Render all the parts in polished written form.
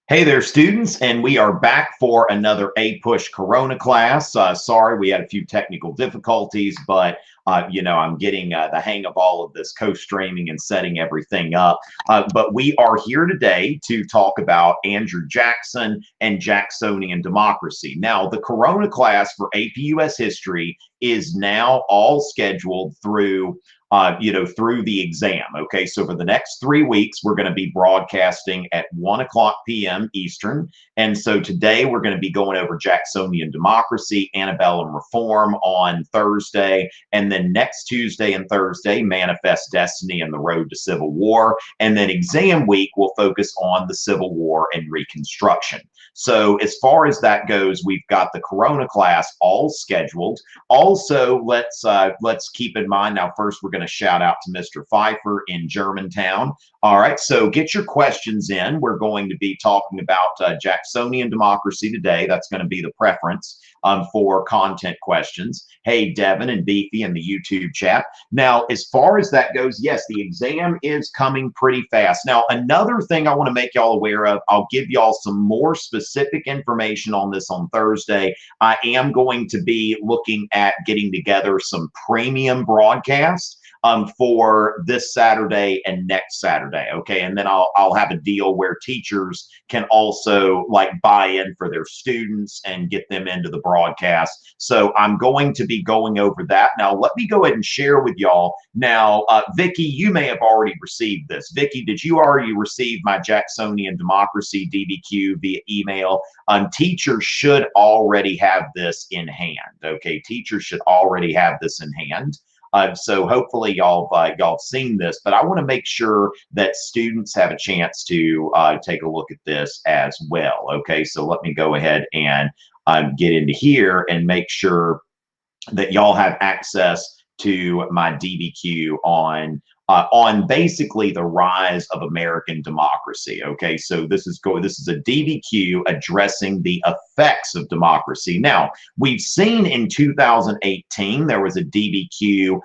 Hey there, students, and we are back for another APUSH Corona class. Sorry, we had a few technical difficulties, but I'm getting the hang of all of this co-streaming and setting everything up. But we are here today to talk about Andrew Jackson and Jacksonian democracy. Now, the Corona class for APUS history is now all scheduled through the exam. Okay, so for the next 3 weeks, we're going to be broadcasting at 1 o'clock p.m. Eastern. And so today we're going to be going over Jacksonian democracy, antebellum reform on Thursday. And then next Tuesday and Thursday, Manifest Destiny and the Road to Civil War. And then exam week will focus on the Civil War and Reconstruction. So as far as that goes, we've got the Corona class all scheduled. Also, let's keep in mind now. First, we're going to shout out to Mr. Pfeiffer in Germantown. All right, so get your questions in. We're going to be talking about Jacksonian democracy today. That's going to be the preference for content questions. Hey, Devin and Beefy in the YouTube chat. Now, as far as that goes, yes, the exam is coming pretty fast. Now, another thing I want to make y'all aware of, I'll give y'all some more specific information on this on Thursday. I am going to be looking at getting together some premium broadcasts for this Saturday and next Saturday. Okay. And then I'll have a deal where teachers can also like buy in for their students and get them into the broadcast. So I'm going to be going over that. Now, let me go ahead and share with y'all. Now, Vicky, you may have already received this. Vicky, did you already receive my Jacksonian democracy DBQ via email? Teachers should already have this in hand. Okay. Teachers should already have this in hand. So hopefully y'all seen this, but I want to make sure that students have a chance to take a look at this as well. Okay, so let me go ahead and get into here and make sure that y'all have access to my DBQ on basically the rise of American democracy. Okay, so this is a DBQ addressing the effects of democracy. Now, we've seen in 2018 there was a DBQ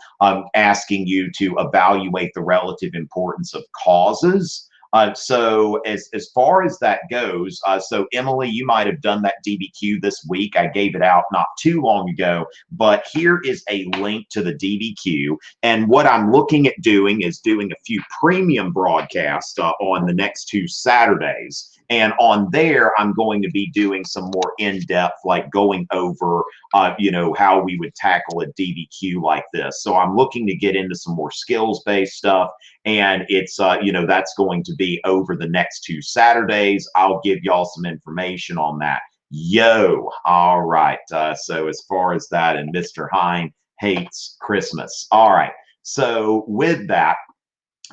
asking you to evaluate the relative importance of causes. So as far as that goes, so Emily, you might have done that DBQ this week. I gave it out not too long ago, but here is a link to the DBQ. And what I'm looking at doing is doing a few premium broadcasts on the next 2 Saturdays. And on there, I'm going to be doing some more in-depth, like going over, how we would tackle a DBQ like this. So I'm looking to get into some more skills-based stuff. And it's, that's going to be over the next 2 Saturdays. I'll give y'all some information on that. All right. So as far as that, and Mr. Hine hates Christmas. All right. So with that,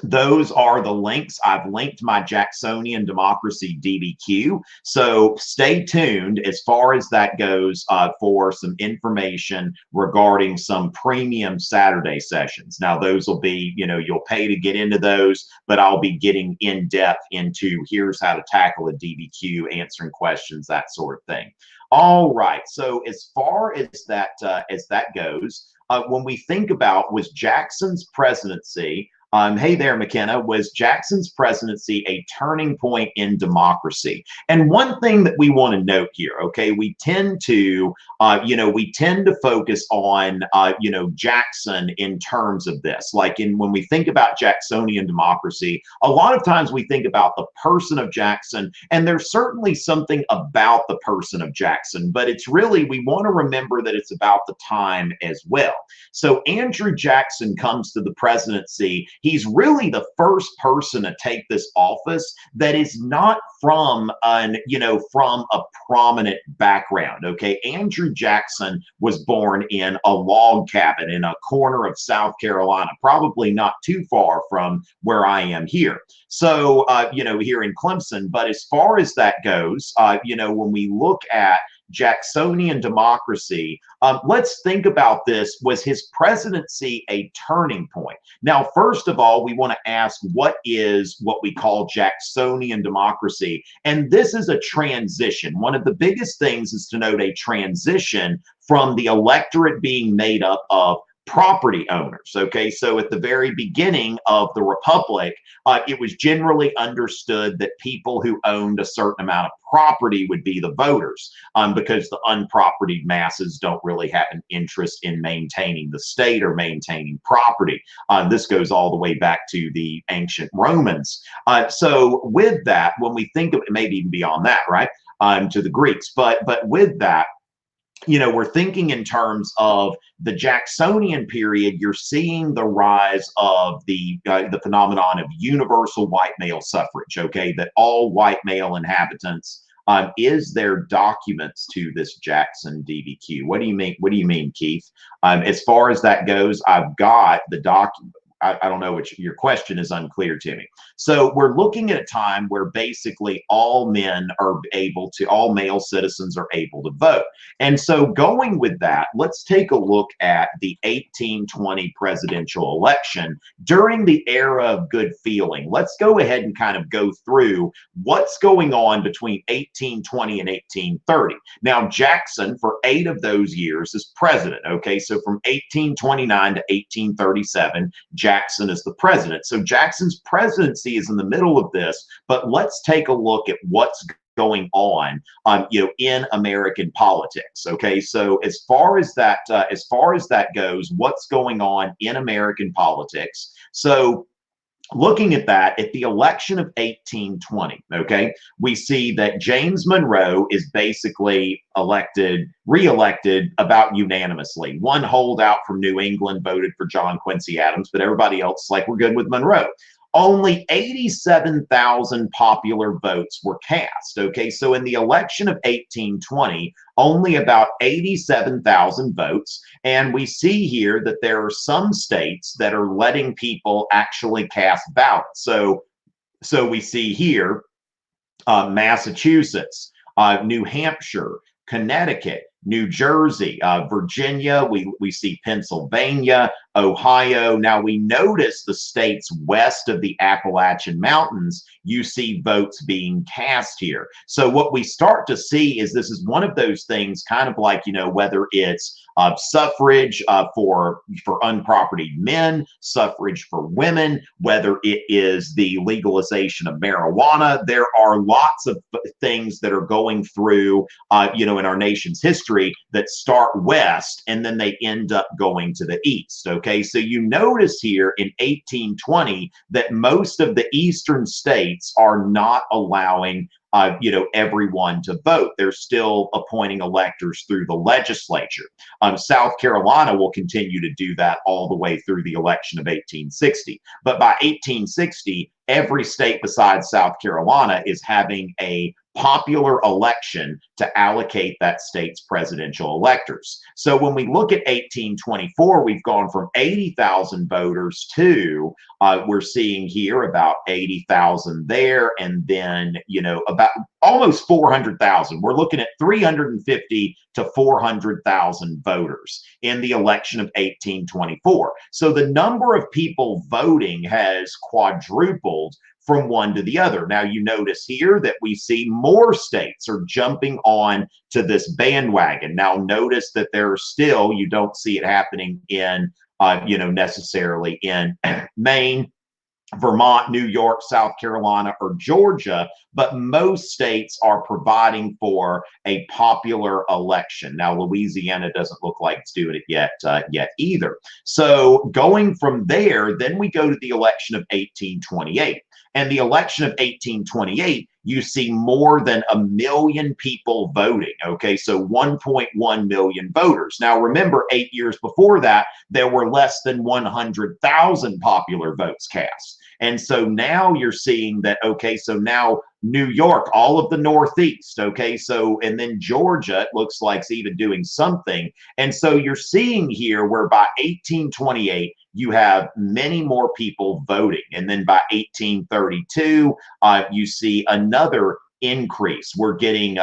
those are the links. I've linked my Jacksonian democracy DBQ. So stay tuned as far as that goes for some information regarding some premium Saturday sessions. Now, those will be, you'll pay to get into those, but I'll be getting in depth into here's how to tackle a DBQ, answering questions, that sort of thing. All right. So as far as that goes, when we think about was Jackson's presidency, hey there, McKenna. Was Jackson's presidency a turning point in democracy? And one thing that we want to note here, okay, we tend to focus on, Jackson in terms of this. Like when we think about Jacksonian democracy, a lot of times we think about the person of Jackson, and there's certainly something about the person of Jackson, but it's really, we want to remember that it's about the time as well. So Andrew Jackson comes to the presidency. He's really the first person to take this office that is not from a prominent background. Okay, Andrew Jackson was born in a log cabin in a corner of South Carolina, probably not too far from where I am here. So here in Clemson. But as far as that goes, when we look at Jacksonian democracy, let's think about this. Was his presidency a turning point? Now, first of all, we want to ask, what is what we call Jacksonian democracy? And this is a transition. One of the biggest things is to note a transition from the electorate being made up of property owners. Okay, so at the very beginning of the republic, it was generally understood that people who owned a certain amount of property would be the voters, because the unpropertied masses don't really have an interest in maintaining the state or maintaining property. This goes all the way back to the ancient Romans. So with that, when we think of it, maybe even beyond that, right, to the Greeks, but with that, we're thinking in terms of the Jacksonian period. You're seeing the rise of the phenomenon of universal white male suffrage. Okay, that all white male inhabitants. Is there documents to this Jackson DBQ? What do you mean? What do you mean, Keith? As far as that goes, I've got the document. I don't know what your question is unclear to me. So we're looking at a time where basically all men are able to, all male citizens are able to vote. And so going with that, let's take a look at the 1820 presidential election during the era of good feeling. Let's go ahead and kind of go through what's going on between 1820 and 1830. Now, Jackson, for 8 of those years, is president. Okay, so from 1829 to 1837, Jackson is the president. So Jackson's presidency is in the middle of this, but let's take a look at what's going on, in American politics. Okay, so as far as that goes, what's going on in American politics? So looking at that, at the election of 1820, okay, we see that James Monroe is basically re-elected about unanimously. One holdout from New England voted for John Quincy Adams, but everybody else is like, we're good with Monroe. Only 87,000 popular votes were cast. Okay, so in the election of 1820, only about 87,000 votes. And we see here that there are some states that are letting people actually cast ballots. So we see here Massachusetts, New Hampshire, Connecticut, New Jersey, Virginia, we see Pennsylvania, Ohio. Now we notice the states west of the Appalachian Mountains, you see votes being cast here. So what we start to see is this is one of those things, kind of like, whether it's suffrage for unpropertied men, suffrage for women, whether it is the legalization of marijuana. There are lots of things that are going through, in our nation's history that start west and then they end up going to the east. Okay, so you notice here in 1820 that most of the eastern states are not allowing everyone to vote. They're still appointing electors through the legislature. South Carolina will continue to do that all the way through the election of 1860. But by 1860, every state besides South Carolina is having a popular election to allocate that state's presidential electors. So when we look at 1824, we've gone from 80,000 voters to, we're seeing here about 80,000 there, and then, about almost 400,000. We're looking at 350 to 400,000 voters in the election of 1824. So the number of people voting has quadrupled from one to the other. Now you notice here that we see more states are jumping on to this bandwagon. Now notice that there are still, you don't see it happening in, necessarily in Maine, Vermont, New York, South Carolina, or Georgia, but most states are providing for a popular election. Now, Louisiana doesn't look like it's doing it yet either. So going from there, then we go to the election of 1828. And the election of 1828, you see more than 1 million people voting. Okay, so 1.1 million voters. Now, remember, 8 years before that, there were less than 100,000 popular votes cast. And so now you're seeing that, okay, so now New York, all of the Northeast, okay, so, and then Georgia, it looks like it's even doing something. And so you're seeing here where by 1828, you have many more people voting. And then by 1832, you see another increase. We're getting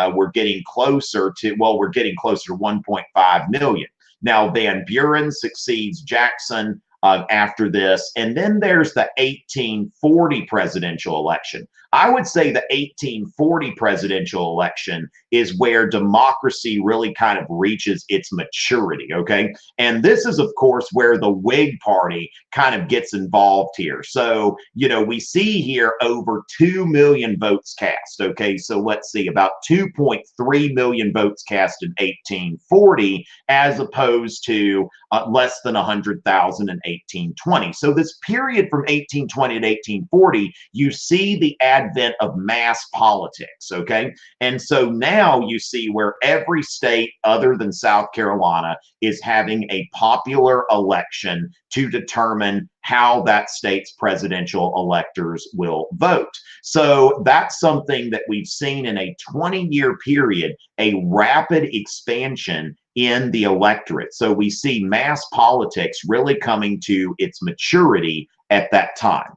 closer to, we're getting closer to 1.5 million. Now, Van Buren succeeds Jackson after this. And then there's the 1840 presidential election. I would say the 1840 presidential election is where democracy really kind of reaches its maturity, okay? And this is, of course, where the Whig Party kind of gets involved here. So, we see here over 2 million votes cast, okay? So let's see, about 2.3 million votes cast in 1840, as opposed to less than 100,000 in 1820. So this period from 1820 to 1840, you see the advent of mass politics, okay? And so now you see where every state other than South Carolina is having a popular election to determine how that state's presidential electors will vote. So that's something that we've seen in a 20-year period, a rapid expansion in the electorate. So we see mass politics really coming to its maturity at that time.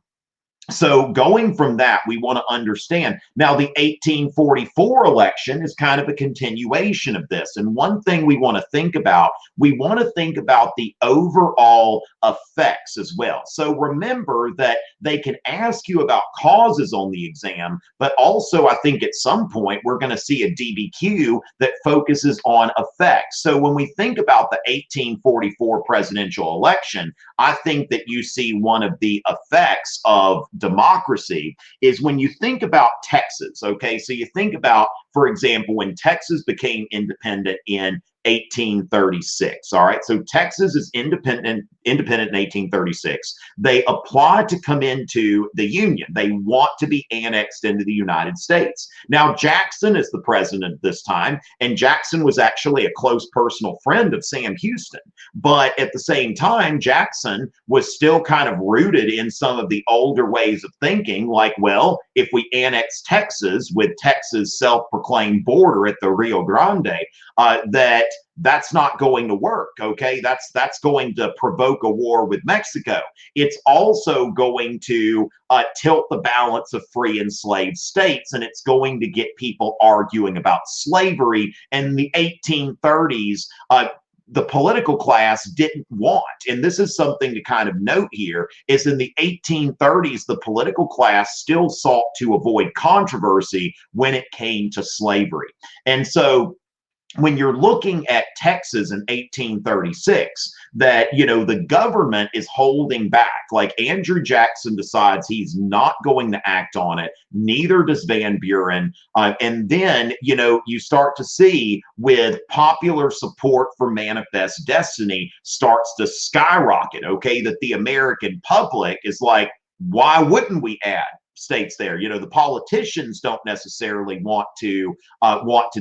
So going from that, we want to understand now the 1844 election is kind of a continuation of this. And one thing we want to think about the overall effects as well. So remember that they can ask you about causes on the exam, but also I think at some point we're going to see a DBQ that focuses on effects. So when we think about the 1844 presidential election, I think that you see one of the effects of democracy is when you think about Texas, okay? So you think about, for example, when Texas became independent in 1836. All right, so Texas is independent in 1836. They apply to come into the Union. They want to be annexed into the United States. Now, Jackson is the president this time, and Jackson was actually a close personal friend of Sam Houston. But at the same time, Jackson was still kind of rooted in some of the older ways of thinking, like, well, if we annex Texas with Texas' self-proclaimed border at the Rio Grande, that's not going to work, okay? That's going to provoke a war with Mexico. It's also going to tilt the balance of free and slave states, and it's going to get people arguing about slavery. And in the 1830s, the political class didn't want, and this is something to kind of note here, is in the 1830s, the political class still sought to avoid controversy when it came to slavery. And so when you're looking at Texas in 1836, that, the government is holding back. Like Andrew Jackson decides he's not going to act on it. Neither does Van Buren. And then, you start to see with popular support for Manifest Destiny starts to skyrocket, okay? That the American public is like, why wouldn't we add states there? The politicians don't necessarily want to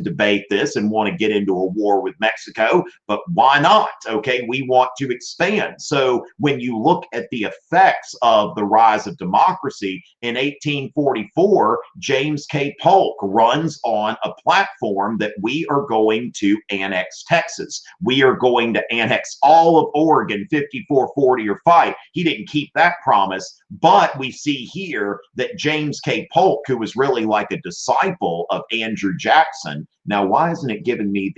debate this and want to get into a war with Mexico, but why not? Okay, we want to expand. So when you look at the effects of the rise of democracy in 1844, James K. Polk runs on a platform that we are going to annex Texas. We are going to annex all of Oregon, 54-40 or fight. He didn't keep that promise, but we see here that James K. Polk, who was really like a disciple of Andrew Jackson. Now, why isn't it giving me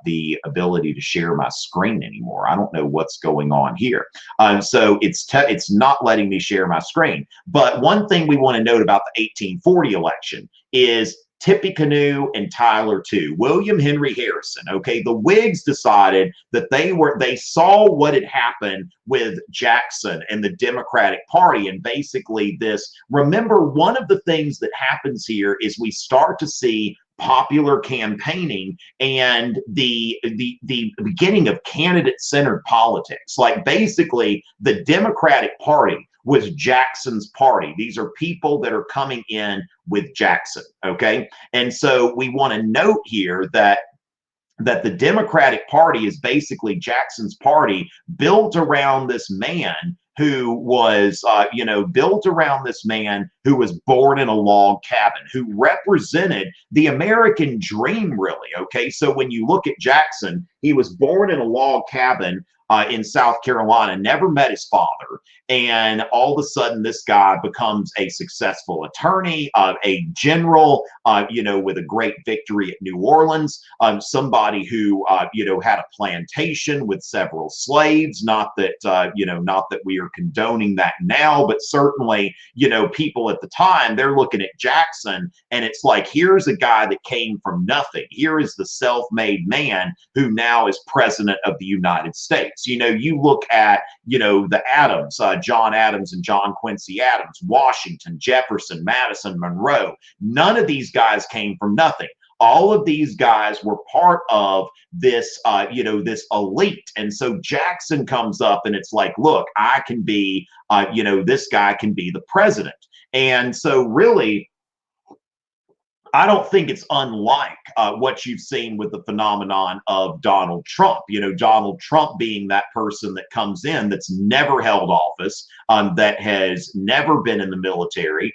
the ability to share my screen anymore? I don't know what's going on here. So it's not letting me share my screen. But one thing we want to note about the 1840 election is Tippecanoe and Tyler too. William Henry Harrison. Okay, the Whigs decided that they saw what had happened with Jackson and the Democratic Party, and basically this. Remember, one of the things that happens here is we start to see popular campaigning and the beginning of candidate-centered politics. Like basically, the Democratic Party was Jackson's party. These are people that are coming in with Jackson, okay? And so we want to note here that the Democratic Party is basically Jackson's party built around this man who was, built around this man who was born in a log cabin, who represented the American dream, really, okay? So when you look at Jackson, He was born in a log cabin in South Carolina, never met his father. And all of a sudden, this guy becomes a successful attorney, a general, with a great victory at New Orleans, somebody who, had a plantation with several slaves. Not that, not that we are condoning that now, but certainly, people at the time, they're looking at Jackson and it's like, here's a guy that came from nothing. Here is the self-made man who now is president of the United States. You look at, the Adams, John Adams and John Quincy Adams, Washington, Jefferson, Madison, Monroe. None of these guys came from nothing. All of these guys were part of this, this elite. And so Jackson comes up and it's like, look, I can be, this guy can be the president. And so really, I don't think it's unlike what you've seen with the phenomenon of Donald Trump. Donald Trump being that person that comes in that's never held office, that has never been in the military.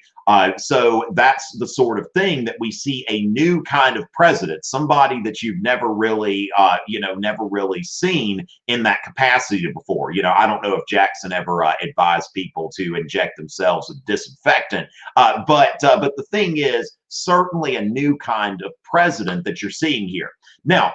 So that's the sort of thing that we see a new kind of president, somebody that you've never really, never really seen in that capacity before. I don't know if Jackson ever advised people to inject themselves with disinfectant, but the thing is, certainly a new kind of president that you're seeing here. Now,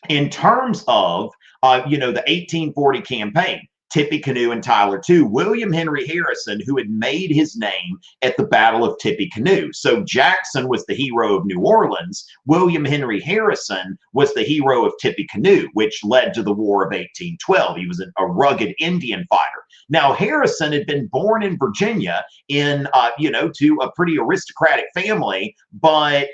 in terms of, the 1840 campaign, Tippecanoe and Tyler too, William Henry Harrison, who had made his name at the Battle of Tippecanoe. So Jackson was the hero of New Orleans. William Henry Harrison was the hero of Tippecanoe, which led to the War of 1812. He was a rugged Indian fighter. Now, Harrison had been born in Virginia to a pretty aristocratic family, but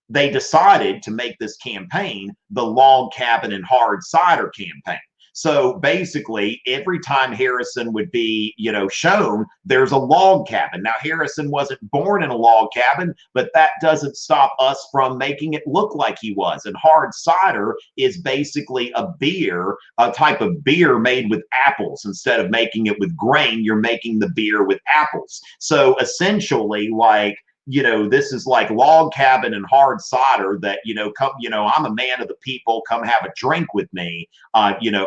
they decided to make this campaign the log cabin and hard cider campaign. So basically, every time Harrison would be, shown, there's a log cabin. Now, Harrison wasn't born in a log cabin, but that doesn't stop us from making it look like he was. And hard cider is basically a beer, a type of beer made with apples. Instead of making it with grain, you're making the beer with apples. So essentially, this is like log cabin and hard cider that, come, I'm a man of the people, come have a drink with me,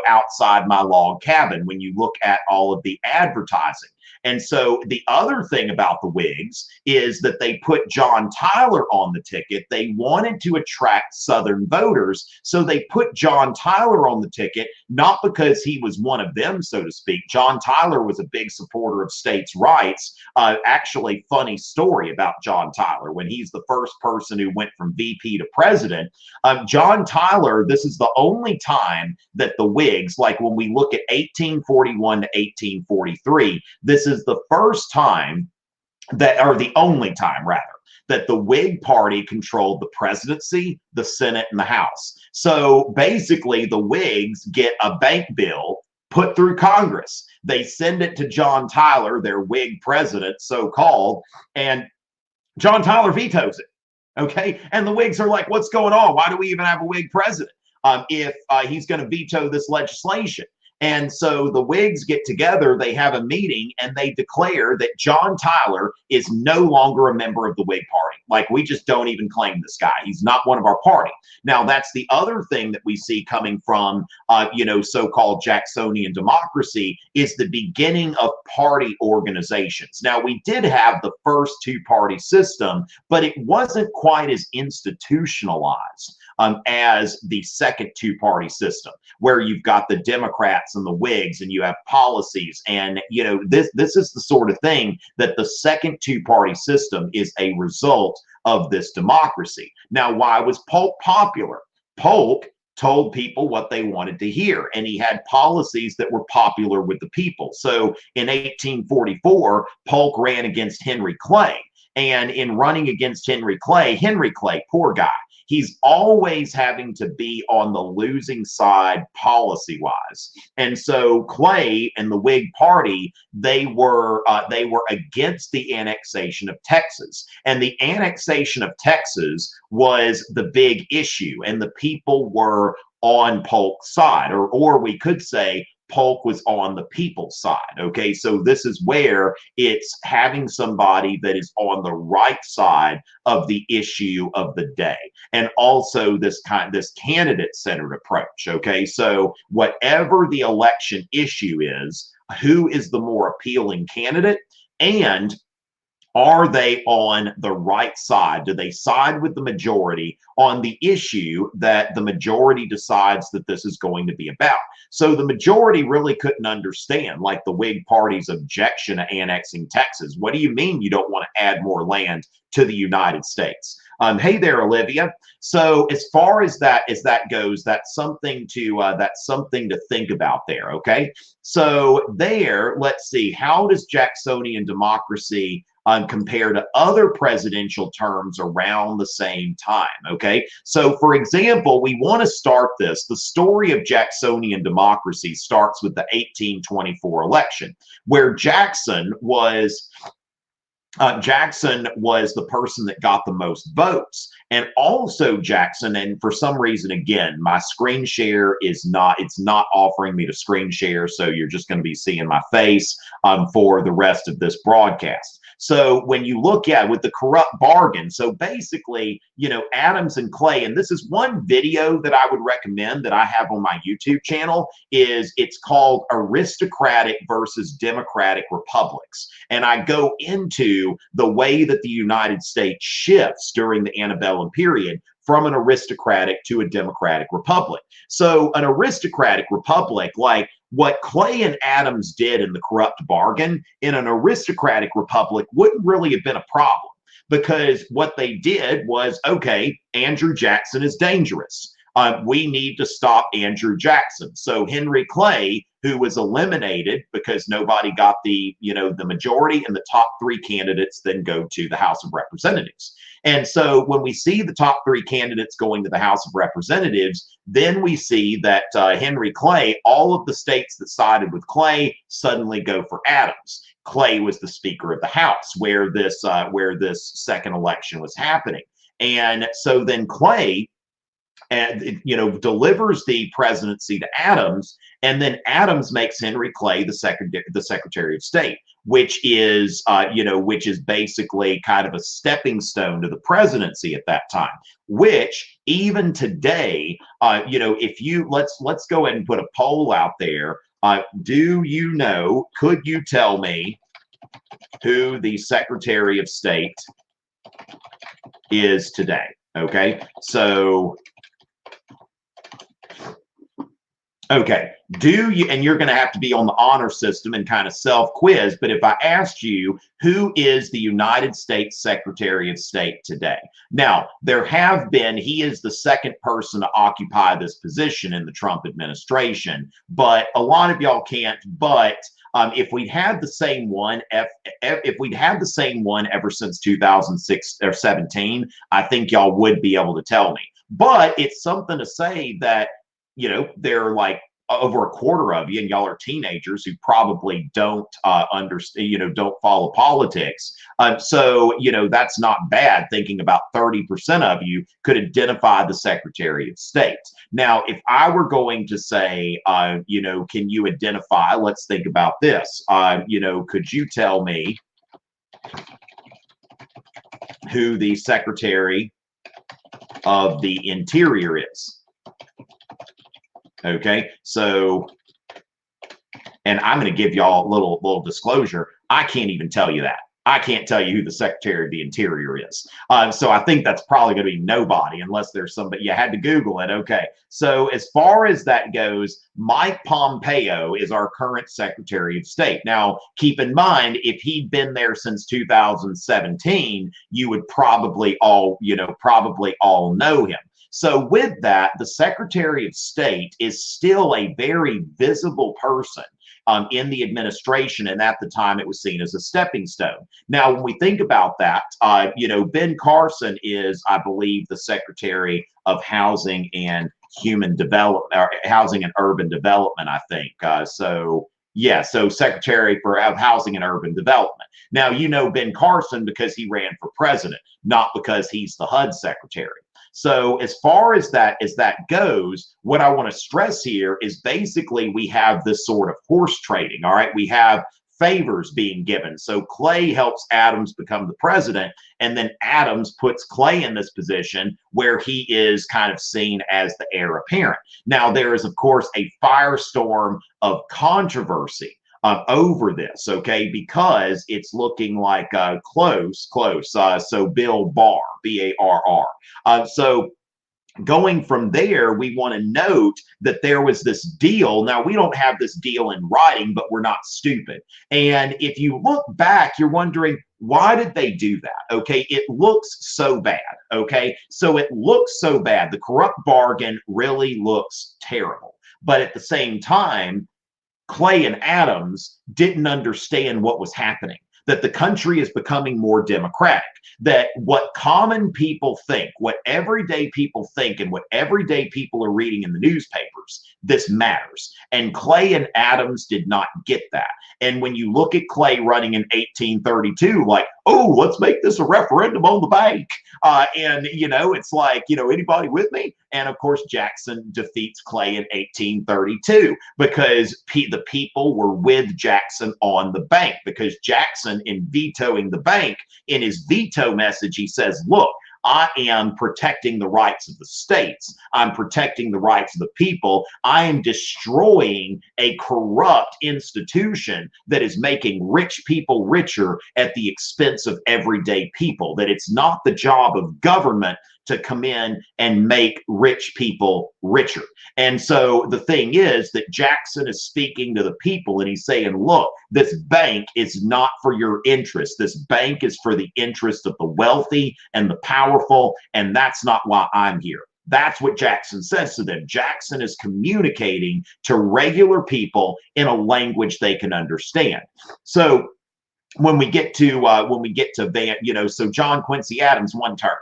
outside my log cabin when you look at all of the advertising. And so the other thing about the Whigs is that they put John Tyler on the ticket. They wanted to attract Southern voters. So they put John Tyler on the ticket, not because he was one of them, so to speak. John Tyler was a big supporter of states' rights. Actually, funny story about John Tyler. When he's the first person who went from VP to president, John Tyler, this is the only time that the Whigs, like when we look at 1841 to 1843, this is the first time or the only time rather, that the Whig Party controlled the presidency, the Senate, and the House. So basically, the Whigs get a bank bill put through Congress. They send it to John Tyler, their Whig president, so-called, and John Tyler vetoes it. Okay, and the Whigs are like, what's going on? Why do we even have a Whig president if he's going to veto this legislation? And so the Whigs get together, they have a meeting, and they declare that John Tyler is no longer a member of the Whig Party. Like, we just don't even claim this guy. He's not one of our party. Now, that's the other thing that we see coming from, so-called Jacksonian democracy, is the beginning of party organizations. Now, we did have the first two-party system, but it wasn't quite as institutionalized as the second two-party system, where you've got the Democrats and the Whigs, and you have policies. And, this is the sort of thing that the second two-party system is a result of this democracy. Now, why was Polk popular? Polk told people what they wanted to hear, and he had policies that were popular with the people. So in 1844, Polk ran against Henry Clay. And in running against Henry Clay, poor guy, he's always having to be on the losing side policy-wise. And so Clay and the Whig Party, they were against the annexation of Texas. And the annexation of Texas was the big issue, and the people were on Polk's side, or we could say Polk was on the people's side. Okay, so this is where it's having somebody that is on the right side of the issue of the day, and also this candidate-centered approach. Okay, so whatever the election issue is, who is the more appealing candidate, and are they on the right side? Do they side with the majority on the issue that the majority decides that this is going to be about? So the majority really couldn't understand, like, the Whig Party's objection to annexing Texas. What do you mean you don't want to add more land to the United States? Hey there, Olivia. So as far as that goes, that's something to think about there. Okay. So there, let's see. How does Jacksonian democracy compared to other presidential terms around the same time? Okay, so for example, we want to start this. The story of Jacksonian democracy starts with the 1824 election, where Jackson was the person that got the most votes. And also Jackson, and for some reason, again, my screen share it's not offering me to screen share. So you're just going to be seeing my face for the rest of this broadcast. So when you look at with the corrupt bargain, so basically, Adams and Clay, and this is one video that I would recommend that I have on my YouTube channel, it's called Aristocratic versus Democratic Republics. And I go into the way that the United States shifts during the antebellum period from an aristocratic to a democratic republic. So an aristocratic republic, like what Clay and Adams did in the corrupt bargain, in an aristocratic republic wouldn't really have been a problem, because what they did was, okay, Andrew Jackson is dangerous. We need to stop Andrew Jackson. So Henry Clay, who was eliminated because nobody got the majority, and the top three candidates then go to the House of Representatives. And so when we see the top three candidates going to the House of Representatives, then we see that Henry Clay, all of the states that sided with Clay suddenly go for Adams. Clay was the Speaker of the House where this second election was happening. And so then Clay delivers the presidency to Adams, and then Adams makes Henry Clay the Secretary of State, which is basically kind of a stepping stone to the presidency at that time. Which even today, if you let's go ahead and put a poll out there. Could you tell me who the Secretary of State is today? Okay, so. Okay, and you're going to have to be on the honor system and kind of self-quiz, but if I asked you, who is the United States Secretary of State today? Now, he is the second person to occupy this position in the Trump administration, but a lot of y'all can't. But if we'd had the same one, if we'd had the same one ever since 2006 or 17, I think y'all would be able to tell me. But it's something to say that, they're like over a quarter of you, and y'all are teenagers who probably don't understand, don't follow politics. So that's not bad, thinking about 30% of you could identify the Secretary of State. Now, if I were going to say, can you identify, let's think about this, could you tell me who the Secretary of the Interior is? Okay, so, and I'm going to give y'all a little disclosure. I can't even tell you that. I can't tell you who the Secretary of the Interior is. So I think that's probably going to be nobody, unless there's somebody. You had to Google it. Okay, so as far as that goes, Mike Pompeo is our current Secretary of State. Now, keep in mind, if he'd been there since 2017, you would probably all know him. So with that, the Secretary of State is still a very visible person in the administration, and at the time it was seen as a stepping stone. Now, when we think about that, Ben Carson is, I believe, the Secretary of Housing and Human Development, or Housing and Urban Development, I think. So Secretary of Housing and Urban Development. Now, Ben Carson because he ran for president, not because he's the HUD secretary. So as far as that goes, what I want to stress here is basically we have this sort of horse trading. All right, we have favors being given. So Clay helps Adams become the president, and then Adams puts Clay in this position where he is kind of seen as the heir apparent. Now, there is, of course, a firestorm of controversy over this, okay, because it's looking like close. So Bill Barr, B-A-R-R. So going from there, we want to note that there was this deal. Now, we don't have this deal in writing, but we're not stupid. And if you look back, you're wondering, why did they do that? Okay, it looks so bad. Okay, so it looks so bad. The corrupt bargain really looks terrible. But at the same time, Clay and Adams didn't understand what was happening, that the country is becoming more democratic, that what common people think, what everyday people think, and what everyday people are reading in the newspapers, this matters. And Clay and Adams did not get that. And when you look at Clay running in 1832, like, oh, let's make this a referendum on the bank. And, it's like, anybody with me? And of course, Jackson defeats Clay in 1832 because the people were with Jackson on the bank, because Jackson, in vetoing the bank, in his veto message, he says, look, I am protecting the rights of the states. I'm protecting the rights of the people. I am destroying a corrupt institution that is making rich people richer at the expense of everyday people, that it's not the job of government to come in and make rich people richer. And so the thing is that Jackson is speaking to the people and he's saying, look, this bank is not for your interest. This bank is for the interest of the wealthy and the powerful, and that's not why I'm here. That's what Jackson says to them. Jackson is communicating to regular people in a language they can understand. So when we get to so John Quincy Adams, one term.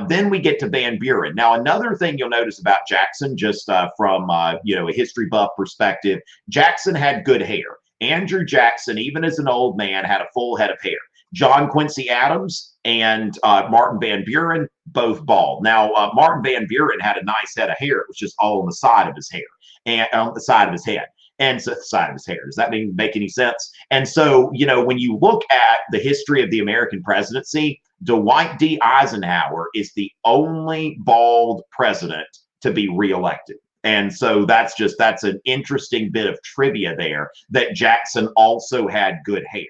Then we get to Van Buren. Now, another thing you'll notice about Jackson, just from a history buff perspective, Jackson had good hair. Andrew Jackson, even as an old man, had a full head of hair. John Quincy Adams and Martin Van Buren, both bald. Now, Martin Van Buren had a nice head of hair. It was just all on the side of his hair and on the side of his head. And so the side of his hair. Does that make any sense? And so, when you look at the history of the American presidency, Dwight D. Eisenhower is the only bald president to be reelected. And so that's an interesting bit of trivia there, that Jackson also had good hair.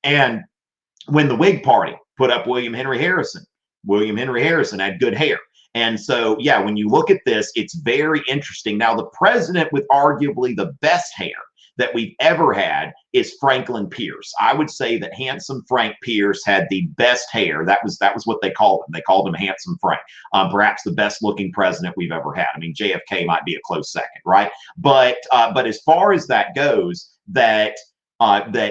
And when the Whig Party put up William Henry Harrison had good hair. And so, yeah, when you look at this, it's very interesting. Now, the president with arguably the best hair that we've ever had is Franklin Pierce. I would say that handsome Frank Pierce had the best hair. That was what they called him. They called him Handsome Frank. Perhaps the best looking president we've ever had. I mean, JFK might be a close second, right? But as far as that goes, that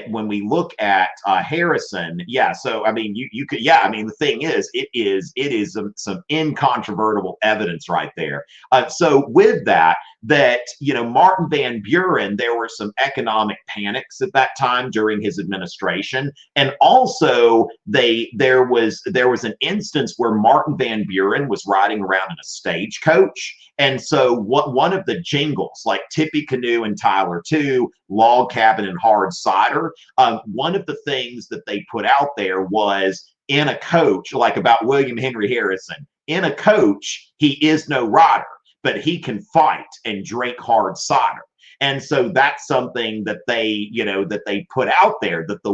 when we look at Harrison, yeah. So I mean, you could, yeah. I mean, the thing is, it is some incontrovertible evidence right there. So with that, Martin Van Buren, there were some economic panics at that time during his administration, and also there was an instance where Martin Van Buren was riding around in a stagecoach. And so one of the jingles, like Tippy Canoe and Tyler 2, Log Cabin and Hard Cider, one of the things that they put out there was, in a coach, like about William Henry Harrison, in a coach, he is no rider, but he can fight and drink hard cider. And so that's something that they put out there, that the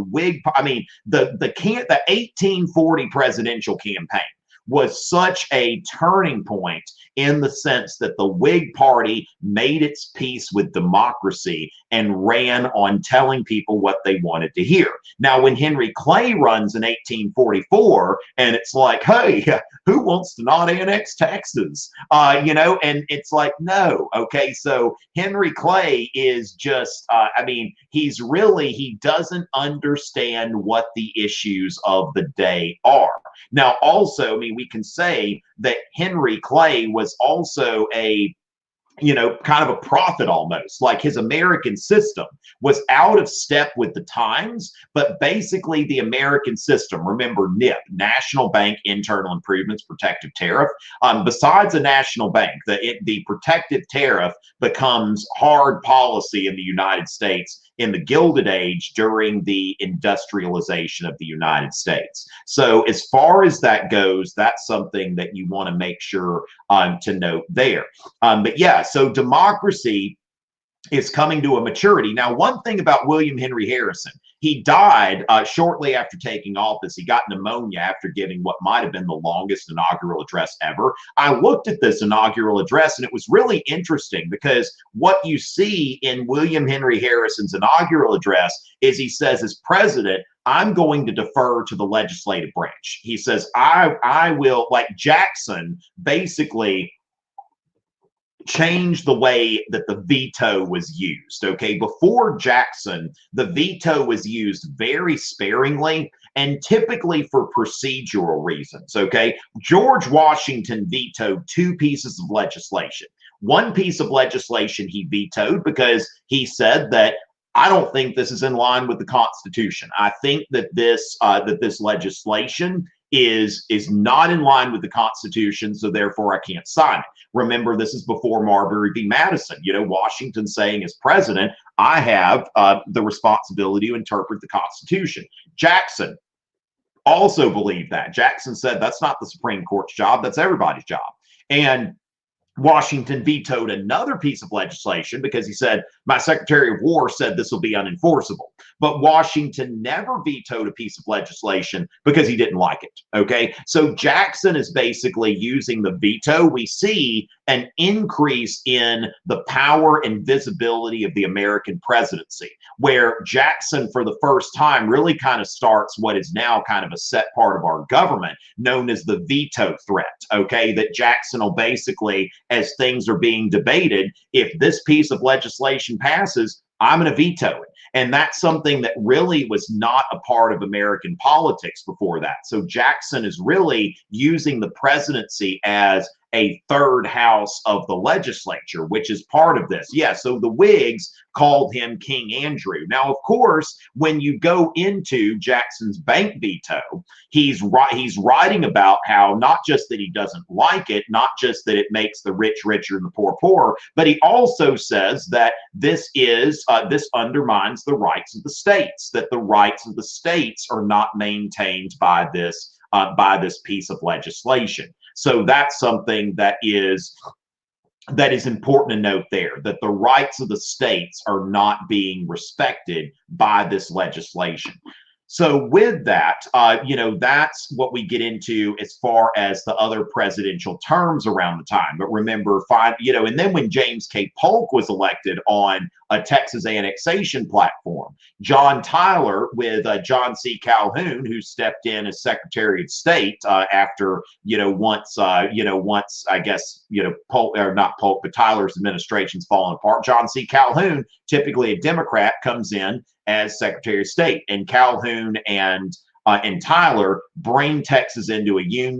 the 1840 presidential campaign was such a turning point, in the sense that the Whig Party made its peace with democracy and ran on telling people what they wanted to hear. Now, when Henry Clay runs in 1844, and it's like, hey, who wants to not annex Texas? And it's like, no. Okay, so Henry Clay is just, he doesn't understand what the issues of the day are. Now, also, we can say that Henry Clay was also a kind of a prophet almost. Like his American system was out of step with the times, but basically the American system, remember NIP, National Bank Internal Improvements Protective Tariff, besides a national bank, the protective tariff becomes hard policy in the United States in the Gilded Age during the industrialization of the United States. So as far as that goes, that's something that you want to make sure to note there. But yeah, so democracy is coming to a maturity. Now, one thing about William Henry Harrison, he died shortly after taking office. He got pneumonia after giving what might have been the longest inaugural address ever. I looked at this inaugural address and it was really interesting because what you see in William Henry Harrison's inaugural address is he says, as president, I'm going to defer to the legislative branch. He says, I will, like Jackson, basically change the way that the veto was used. Okay, before Jackson, the veto was used very sparingly and typically for procedural reasons. Okay, George Washington vetoed two pieces of legislation. One piece of legislation he vetoed because he said that I don't think this is in line with the Constitution. I think that this legislation is not in line with the Constitution, so therefore I can't sign it. Remember, this is before Marbury v. Madison. Washington saying as president, I have the responsibility to interpret the Constitution. Jackson also believed that. Jackson said that's not the Supreme Court's job, that's everybody's job. And Washington vetoed another piece of legislation because he said, my Secretary of War said this will be unenforceable. But Washington never vetoed a piece of legislation because he didn't like it. Okay, so Jackson is basically using the veto. We see an increase in the power and visibility of the American presidency, where Jackson, for the first time, really kind of starts what is now kind of a set part of our government known as the veto threat. Okay, that Jackson will basically, as things are being debated, if this piece of legislation passes, I'm going to veto it. And that's something that really was not a part of American politics before that. So Jackson is really using the presidency as a third house of the legislature, which is part of this. Yeah, so the Whigs called him King Andrew. Now, of course, when you go into Jackson's bank veto, he's writing about how not just that he doesn't like it, not just that it makes the rich richer and the poor poorer, but he also says that this undermines the rights of the states, that the rights of the states are not maintained by this piece of legislation. So that's something that is important to note there, that the rights of the states are not being respected by this legislation. So with that, that's what we get into as far as the other presidential terms around the time. But remember, and then when James K. Polk was elected on a Texas annexation platform, John Tyler with John C. Calhoun, who stepped in as Secretary of State after, once I guess, Polk, or not Polk, but Tyler's administration's fallen apart. John C. Calhoun, typically a Democrat, comes in as Secretary of State, and Calhoun and Tyler bring Texas into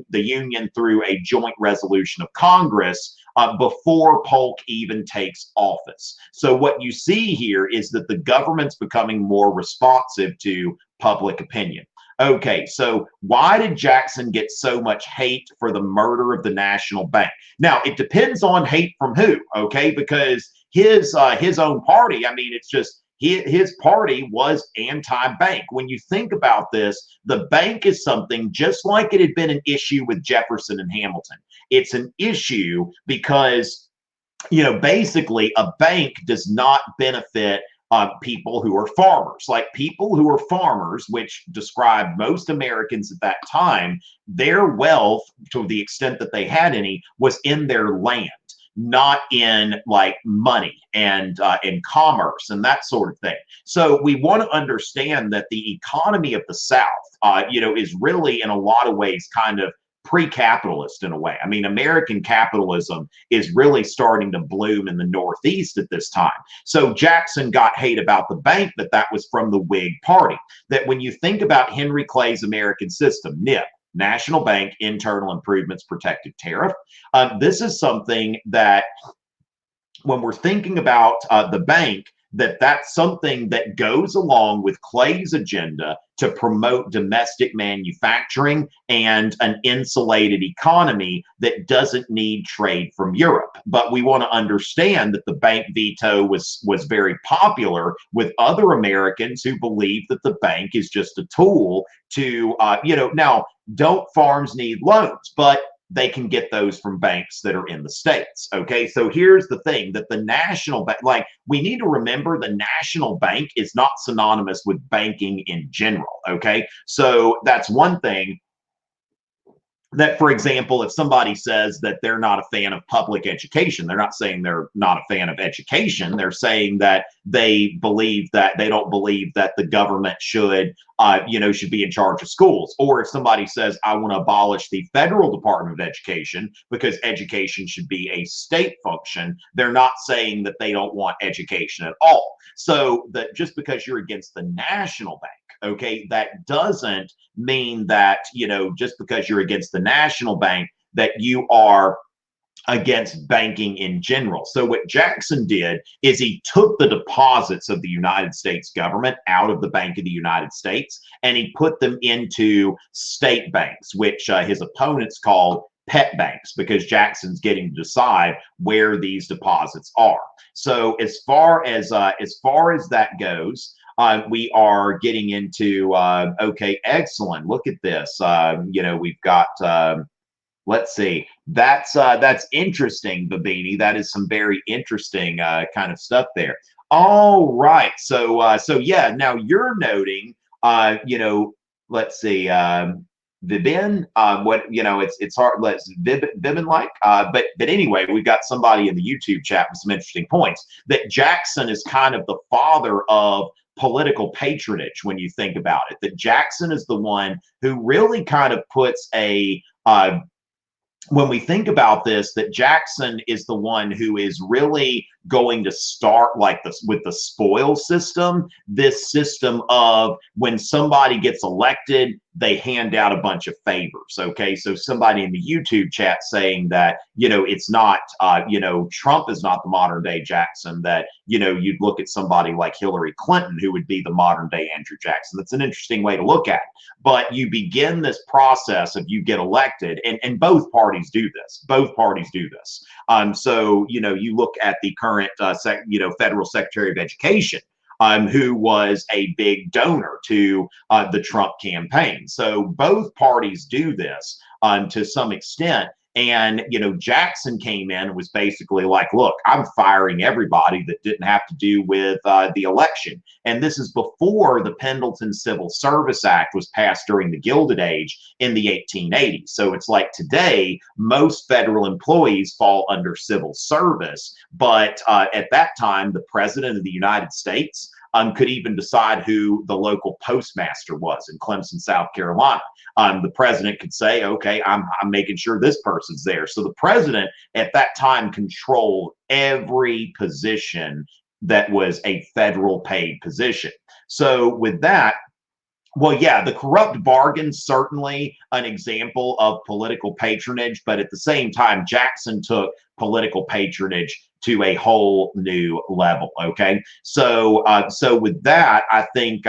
the Union through a joint resolution of Congress before Polk even takes office. So what you see here is that the government's becoming more responsive to public opinion. Okay, so why did Jackson get so much hate for the murder of the National Bank? Now, it depends on hate from who, okay, because his own party, I mean, it's just, his party was anti-bank. When you think about this, the bank is something just like it had been an issue with Jefferson and Hamilton. It's an issue because, basically a bank does not benefit people who are farmers. Like people who are farmers, which described most Americans at that time, their wealth, to the extent that they had any, was in their land, not in like money and in commerce and that sort of thing. So we want to understand that the economy of the South, is really in a lot of ways kind of pre-capitalist in a way. I mean, American capitalism is really starting to bloom in the Northeast at this time. So Jackson got hate about the bank, but that was from the Whig Party. That when you think about Henry Clay's American system, NIP, National Bank Internal Improvements Protective Tariff, this is something that when we're thinking about the bank, that's something that goes along with Clay's agenda to promote domestic manufacturing and an insulated economy that doesn't need trade from Europe. But we want to understand that the bank veto was very popular with other Americans who believe that the bank is just a tool to, now, don't farms need loans? But they can get those from banks that are in the states. Okay, so here's the thing, that the national bank, like, we need to remember the national bank is not synonymous with banking in general. Okay, so that's one thing. That, for example, if somebody says that they're not a fan of public education, they're not saying they're not a fan of education. They're saying that they don't believe that the government should be in charge of schools. Or if somebody says, I want to abolish the federal Department of Education because education should be a state function, they're not saying that they don't want education at all. So that just because you're against the national bank, okay, that doesn't mean that, just because you're against the national bank, that you are against banking in general. So what Jackson did is he took the deposits of the United States government out of the Bank of the United States, and he put them into state banks, which his opponents called pet banks, because Jackson's getting to decide where these deposits are. So as far as that goes, we are getting into okay, excellent. Look at this. We've got let's see. That's interesting, Babini. That is some very interesting kind of stuff there. All right. So yeah. Now you're noting. Let's see. Vibin, it's hard. Let's Vibin like. But anyway, we've got somebody in the YouTube chat with some interesting points. That Jackson is kind of the father of political patronage when you think about it. That Jackson is the one who really kind of puts when we think about this, that Jackson is the one who is really going to start like this with the spoil system, this system of when somebody gets elected, they hand out a bunch of favors. Okay, so somebody in the YouTube chat saying that, it's not, Trump is not the modern day Jackson, that, you'd look at somebody like Hillary Clinton, who would be the modern day Andrew Jackson. That's an interesting way to look at it. But you begin this process of you get elected, and both parties do this. Both parties do this. So, you look at the current, federal Secretary of Education, who was a big donor to the Trump campaign. So both parties do this to some extent. And, Jackson came in and was basically like, look, I'm firing everybody that didn't have to do with the election. And this is before the Pendleton Civil Service Act was passed during the Gilded Age in the 1880s. So it's like today, most federal employees fall under civil service. But at that time, the president of the United States could even decide who the local postmaster was in Clemson, South Carolina. The president could say, okay, I'm making sure this person's there. So the president at that time controlled every position that was a federal paid position. So with that, well, yeah, the corrupt bargain, certainly an example of political patronage, but at the same time, Jackson took political patronage to a whole new level. Okay, so with that, I think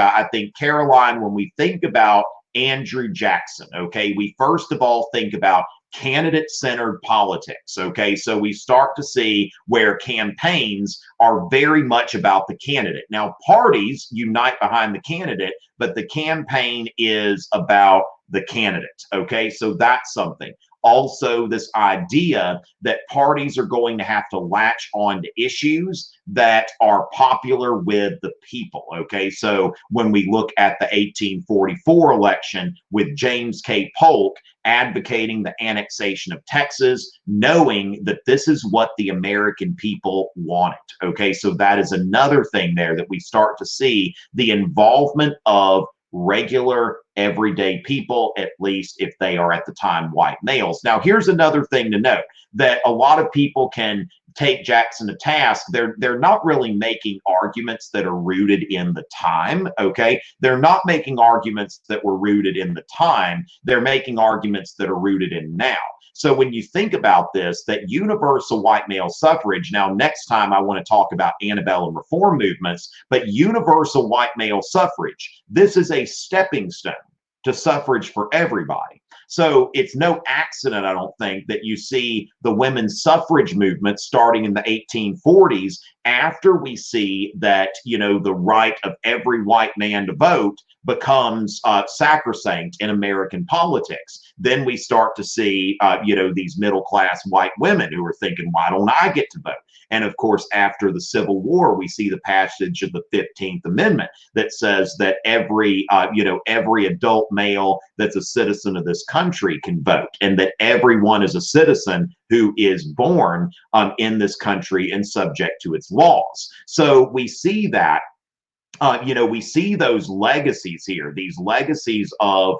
Caroline, when we think about Andrew Jackson, okay, we first of all think about candidate-centered politics. Okay, so we start to see where campaigns are very much about the candidate. Now, parties unite behind the candidate, but the campaign is about the candidate. Okay, so that's something. Also, this idea that parties are going to have to latch on to issues that are popular with the people. Okay, so when we look at the 1844 election with James K. Polk advocating the annexation of Texas, knowing that this is what the American people wanted. Okay, so that is another thing there that we start to see the involvement of regular everyday people, at least if they are at the time white males. Now, here's another thing to note, that a lot of people can take Jackson to task, they're not really making arguments that are rooted in the time. Okay, they're not making arguments that were rooted in the time. They're making arguments that are rooted in now. So when you think about this, that universal white male suffrage, now next time I want to talk about antebellum reform movements, but universal white male suffrage, this is a stepping stone to suffrage for everybody. So it's no accident, I don't think, that you see the women's suffrage movement starting in the 1840s after we see that, you know, the right of every white man to vote becomes sacrosanct in American politics. Then we start to see, you know, these middle-class white women who are thinking, why don't I get to vote? And of course, after the Civil War, we see the passage of the 15th Amendment that says that every, you know, every adult male that's a citizen of this country can vote, and that everyone is a citizen who is born in this country and subject to its laws. So we see that, you know, we see those legacies here, these legacies of,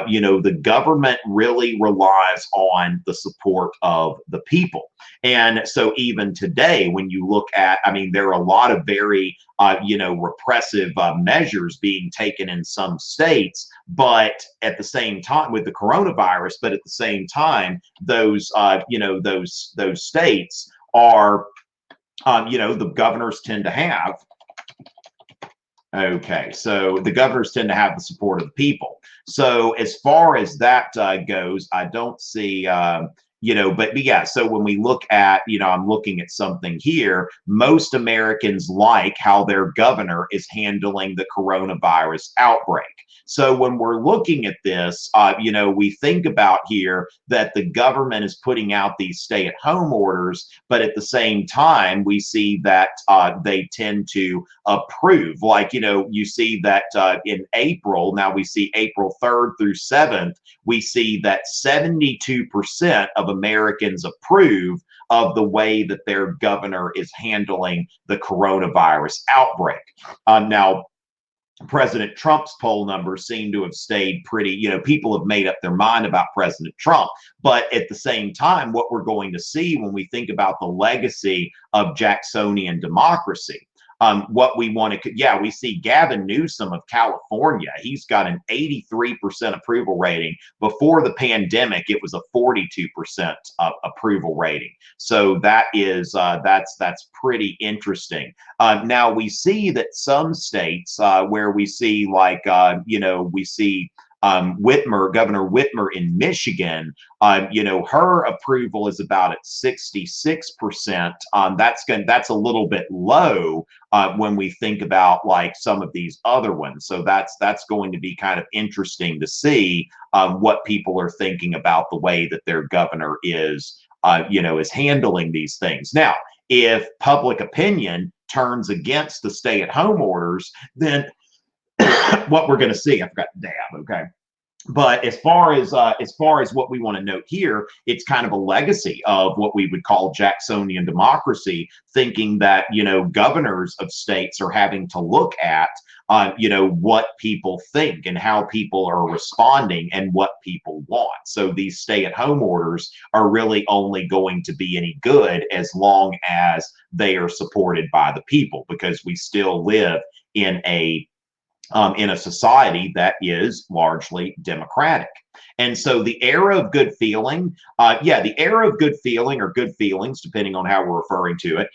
you know, the government really relies on the support of the people. And so even today, when you look at, I mean, there are a lot of very, you know, repressive measures being taken in some states, but at the same time with the coronavirus, but at the same time, those, you know, those states are, you know, the governors tend to have, okay, so the governors tend to have the support of the people. So as far as that goes, I don't see, you know, but yeah, so when we look at, you know, I'm looking at something here, most Americans like how their governor is handling the coronavirus outbreak. So when we're looking at this, you know, we think about here that the government is putting out these stay-at-home orders, but at the same time, we see that they tend to approve. Like, you know, you see that in April, now we see April 3rd through 7th, we see that 72% of Americans approve of the way that their governor is handling the coronavirus outbreak. Now, President Trump's poll numbers seem to have stayed pretty, you know, people have made up their mind about President Trump. But at the same time, what we're going to see when we think about the legacy of Jacksonian democracy, what we want to, yeah, we see Gavin Newsom of California. He's got an 83% approval rating. Before the pandemic, it was a 42% approval rating. So that is, that's pretty interesting. Now we see that some states where we see like, you know, we see Whitmer, Governor Whitmer in Michigan, you know, her approval is about at 66%. That's a little bit low when we think about like some of these other ones. So that's going to be kind of interesting to see what people are thinking about the way that their governor is, you know, is handling these things. Now, if public opinion turns against the stay-at-home orders, then what we're going to see, I forgot to dab, okay. But as far as what we want to note here, it's kind of a legacy of what we would call Jacksonian democracy, thinking that, you know, governors of states are having to look at, you know, what people think and how people are responding and what people want. So these stay-at-home orders are really only going to be any good as long as they are supported by the people, because we still live in a society that is largely democratic. And so the era of good feeling, yeah, the era of good feeling or good feelings, depending on how we're referring to it,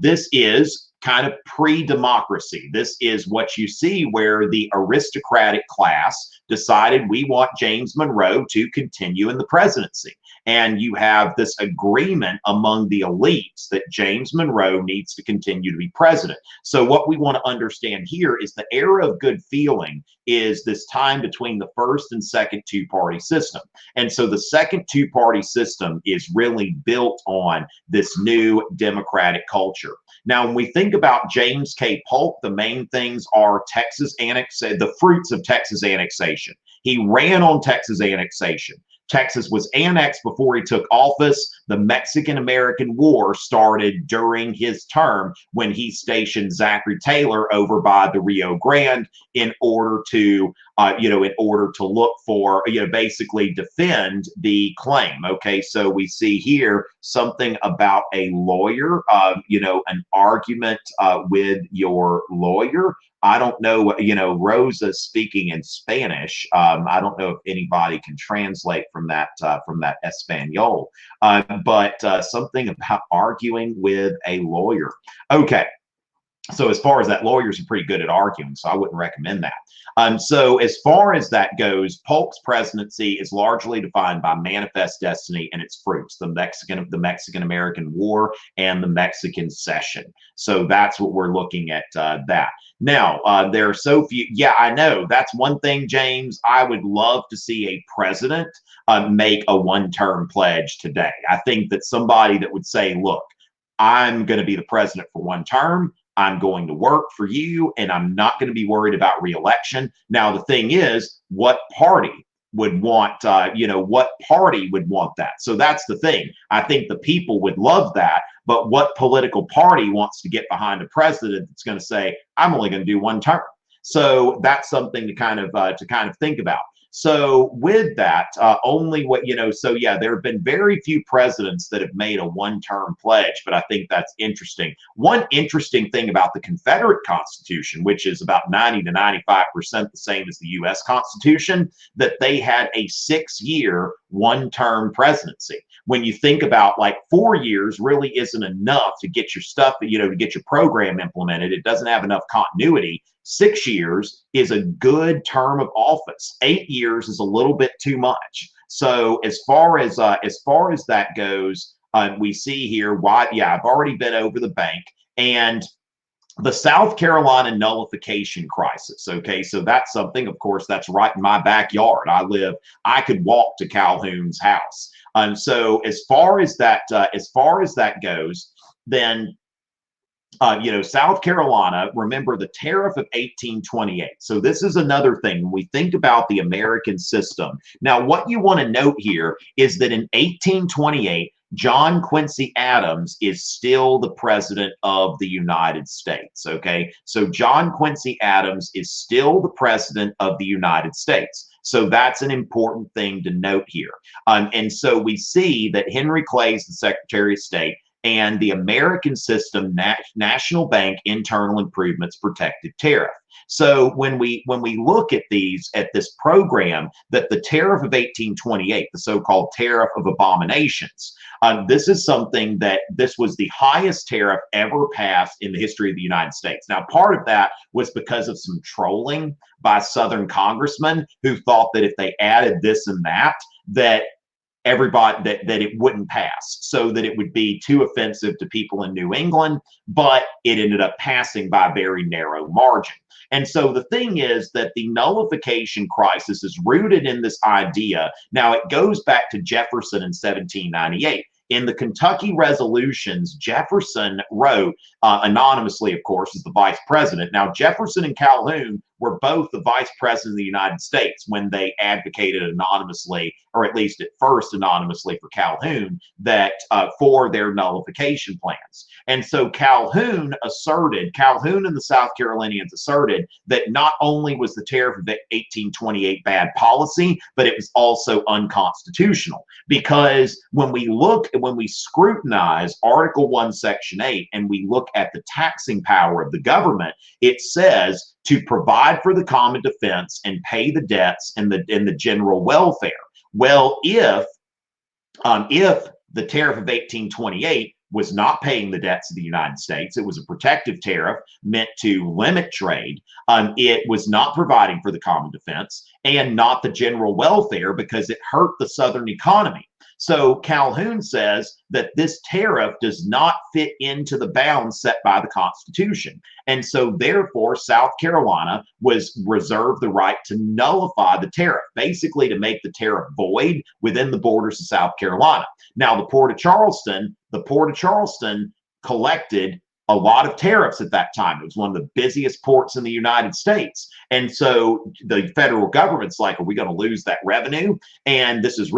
this is kind of pre-democracy. This is what you see where the aristocratic class decided we want James Monroe to continue in the presidency. And you have this agreement among the elites that James Monroe needs to continue to be president. So what we want to understand here is the era of good feeling is this time between the first and second two-party system. And so the second two-party system is really built on this new democratic culture. Now, when we think about James K. Polk, the main things are Texas annexation, the fruits of Texas annexation. He ran on Texas annexation. Texas was annexed before he took office. The Mexican-American War started during his term when he stationed Zachary Taylor over by the Rio Grande in order to, in order to look for, basically defend the claim. Okay, so we see here something about a lawyer, an argument with your lawyer. I don't know, Rosa speaking in Spanish. I don't know if anybody can translate from that Espanol, but something about arguing with a lawyer. Okay. So as far as that, lawyers are pretty good at arguing, so I wouldn't recommend that. So as far as that goes, Polk's presidency is largely defined by manifest destiny and its fruits, the Mexican-American War and the Mexican Cession. So that's what we're looking at that. Now, there are so few. Yeah, I know. That's one thing, James. I would love to see a president make a one-term pledge today. I think that somebody that would say, look, I'm going to be the president for one term. I'm going to work for you, and I'm not going to be worried about reelection. Now, the thing is, what party would want, what party would want that? So that's the thing. I think the people would love that, but what political party wants to get behind a president that's going to say, I'm only going to do one term? So that's something to kind of think about. So with that, there have been very few presidents that have made a one-term pledge, but I think that's interesting. One interesting thing about the Confederate Constitution, which is about 90 to 95% the same as the U.S. Constitution, that they had a 6-year one-term presidency. When you think about, like, 4 years really isn't enough to get your stuff, to get your program implemented. It doesn't have enough continuity. 6 years is a good term of office. 8 years is a little bit too much. So as far as that goes, we see here why. Yeah, I've already been over the bank and the South Carolina nullification crisis. Okay, so that's something. Of course, that's right in my backyard. I could walk to Calhoun's house. So as far as that goes, then. South Carolina, remember the Tariff of 1828. So this is another thing when we think about the American system. Now, what you want to note here is that in 1828, John Quincy Adams is still the president of the United States. Okay, so John Quincy Adams is still the president of the United States. So that's an important thing to note here. And so we see that Henry Clay is the Secretary of State, and the American system, National Bank Internal Improvements Protected Tariff. So when we look at this program, that the Tariff of 1828, the so-called Tariff of Abominations, this is something that this was the highest tariff ever passed in the history of the United States. Now, part of that was because of some trolling by Southern congressmen who thought that if they added this and that everybody that it wouldn't pass, so that it would be too offensive to people in New England, but it ended up passing by a very narrow margin. And so the thing is that the nullification crisis is rooted in this idea. Now, it goes back to Jefferson in 1798. In the Kentucky resolutions, Jefferson wrote, anonymously, of course, as the vice president. Now, Jefferson and Calhoun were both the vice president of the United States when they advocated anonymously, or at least at first anonymously for Calhoun, that for their nullification plans. And so Calhoun and the South Carolinians asserted that not only was the Tariff of 1828 bad policy, but it was also unconstitutional. Because when we scrutinize Article 1, Section 8, and we look at the taxing power of the government, it says to provide for the common defense and pay the debts and the general welfare. Well, if the Tariff of 1828 was not paying the debts of the United States, it was a protective tariff meant to limit trade. It was not providing for the common defense and not the general welfare because it hurt the Southern economy. So Calhoun says that this tariff does not fit into the bounds set by the Constitution. And so therefore, South Carolina was reserved the right to nullify the tariff, basically to make the tariff void within the borders of South Carolina. Now, the Port of Charleston collected a lot of tariffs at that time. It was one of the busiest ports in the United States. And so the federal government's like, are we going to lose that revenue? And this is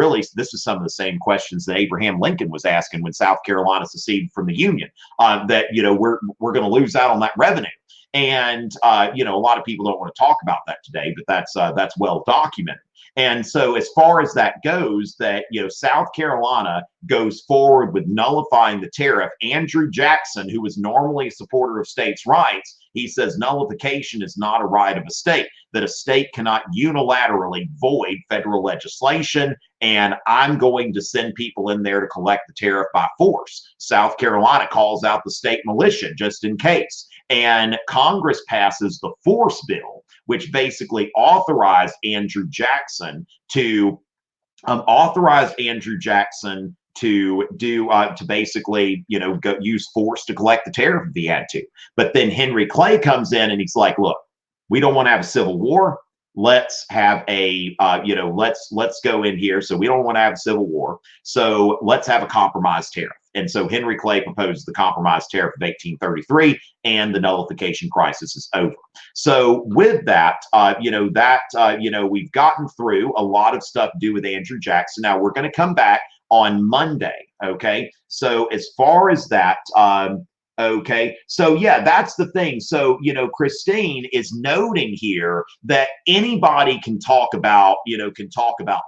some of the same questions that Abraham Lincoln was asking when South Carolina seceded from the Union, that, we're going to lose out on that revenue. And, a lot of people don't want to talk about that today, but that's well documented. And so as far as that goes, that, South Carolina goes forward with nullifying the tariff. Andrew Jackson, who was normally a supporter of states' rights, he says nullification is not a right of a state, that a state cannot unilaterally void federal legislation, and I'm going to send people in there to collect the tariff by force. South Carolina calls out the state militia just in case. And Congress passes the force bill, which basically authorized Andrew Jackson to basically, go use force to collect the tariff if he had to. But then Henry Clay comes in and he's like, look, we don't want to have a civil war. Let's have a, let's go in here. So we don't want to have a civil war. So let's have a compromise tariff. And so Henry Clay proposed the compromise tariff of 1833, and the nullification crisis is over. So with that, we've gotten through a lot of stuff to do with Andrew Jackson. Now we're going to come back on Monday. Okay. So as far as that, okay. So yeah, that's the thing. So, Christine is noting here that anybody can talk about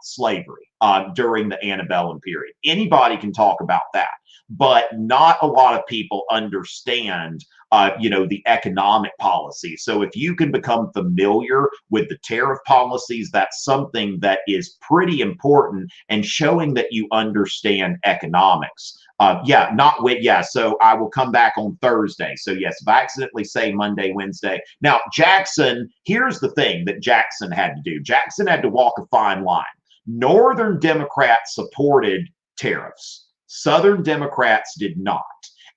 slavery during the antebellum period. Anybody can talk about that, but not a lot of people understand the economic policy. So if you can become familiar with the tariff policies, that's something that is pretty important, and showing that you understand economics. So I will come back on Thursday. So yes, if I accidentally say Monday, Wednesday. Now, Jackson, here's the thing that Jackson had to do. Jackson had to walk a fine line. Northern Democrats supported tariffs. Southern Democrats did not.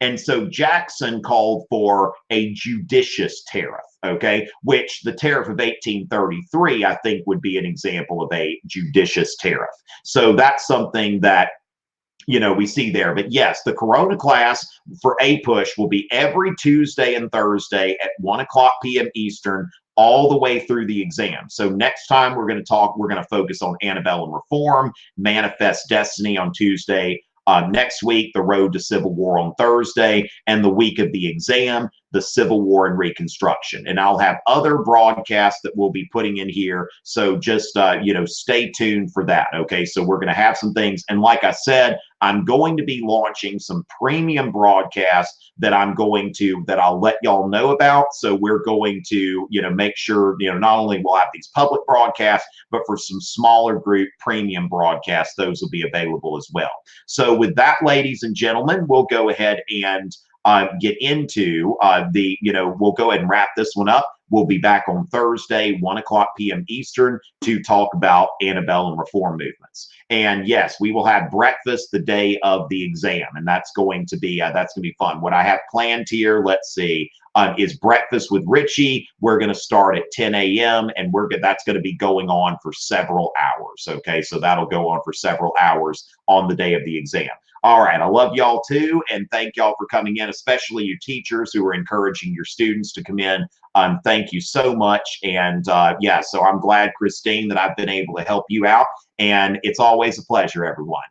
And so Jackson called for a judicious tariff, okay, which the tariff of 1833, I think, would be an example of a judicious tariff. So that's something that we see there. But yes, the Corona class for APUSH will be every Tuesday and Thursday at 1:00 p.m. Eastern, all the way through the exam. So next time we're going to focus on antebellum reform, manifest destiny on Tuesday. Next week, the road to civil war on Thursday, and the week of the exam, the Civil War and Reconstruction. And I'll have other broadcasts that we'll be putting in here. So just, stay tuned for that. Okay. So we're going to have some things. And like I said, I'm going to be launching some premium broadcasts that I'll let y'all know about. So we're going to, make sure, not only we'll have these public broadcasts, but for some smaller group premium broadcasts, those will be available as well. So with that, ladies and gentlemen, we'll go ahead and get into we'll go ahead and wrap this one up. We'll be back on Thursday, 1:00 p.m. Eastern, to talk about antebellum reform movements. And yes, we will have breakfast the day of the exam, and that's going to be fun. What I have planned here, let's see, is breakfast with Richie. We're going to start at 10 a.m. and that's going to be going on for several hours. Okay, so that'll go on for several hours on the day of the exam. All right, I love y'all too, and thank y'all for coming in, especially you teachers who are encouraging your students to come in. Thank you so much. And so I'm glad, Christine, that I've been able to help you out. And it's always a pleasure, everyone.